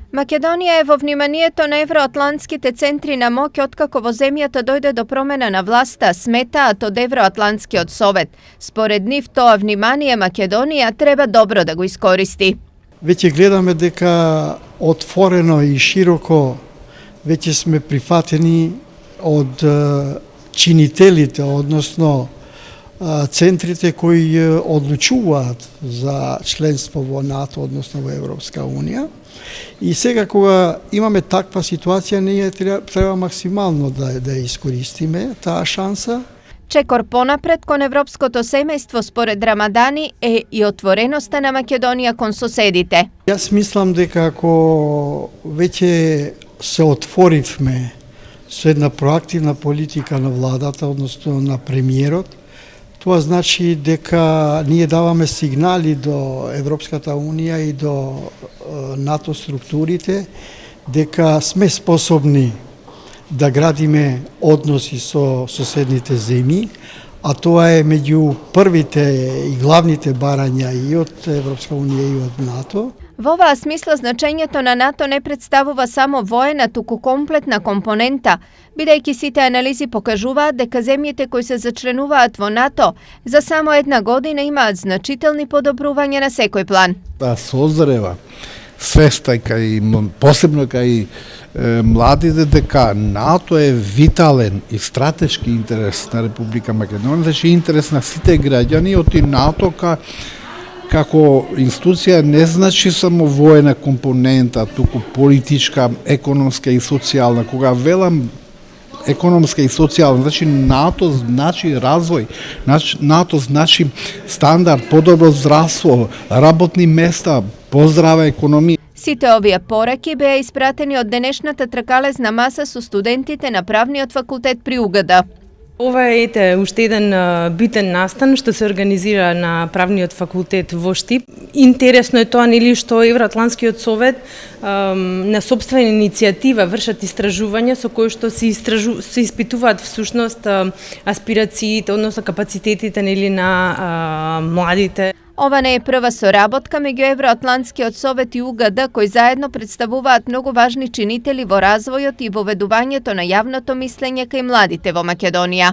Македонија е во вниманието на евроатлантските центри на моќ откако во земјата дојде до промена на власта, сметаат од Евроатлантскиот совет. Според нив тоа внимание Македонија треба добро да го искористи. Веќе гледаме дека отворено и широко веќе сме прифатени од чинителите, односно центрите кои одлучуваат за членство во НАТО, односно во Европска Унија. И сега кога имаме таква ситуација, ние треба максимално да искористиме таа шанса. Чекор понапред кон европското семејство според Рамадани е и отвореноста на Македонија кон соседите. Јас мислам дека ако веќе се отворивме со една проактивна политика на владата, односно на премиерот, тоа значи дека ние даваме сигнали до Европската Унија и до НАТО структурите дека сме способни да градиме односи со соседните земји, а тоа е меѓу првите и главните барања и од Европска Унија и од НАТО. Во оваа смисла значењето на НАТО не представува само воена, туку комплетна компонента, бидејќи сите анализи покажуваат дека земјите кои се зачленуваат во НАТО за само една година имаат значителни подобрувања на секој план. Да созрева свеста кај посебно кај младите дека НАТО е витален и стратешки интерес на Република Македонија, значи интерес на сите граѓани, оти НАТО како институција не значи само воена компонента, туку политичка, економска и социјална. Кога велам економска и социјална, значи НАТО значи развој, НАТО значи стандард, подобро здравство, работни места, поздрава економија. Сите овие пораки беа испратени од денешната тркалезна маса со студентите на правниот факултет при УГД. Ова е уште еден битен настан што се организира на правниот факултет во Штип. Интересно е тоа нели што Евроатлантскиот совет на сопствена иницијатива вршат истражувања со кои што се испитуваат всушност аспирациите, односно капацитетите нели на младите. Ова не е прва соработка меѓу Евроатлантскиот совет и УГД, кои заедно представуваат многу важни чинители во развојот и воведувањето на јавното мислење кај младите во Македонија.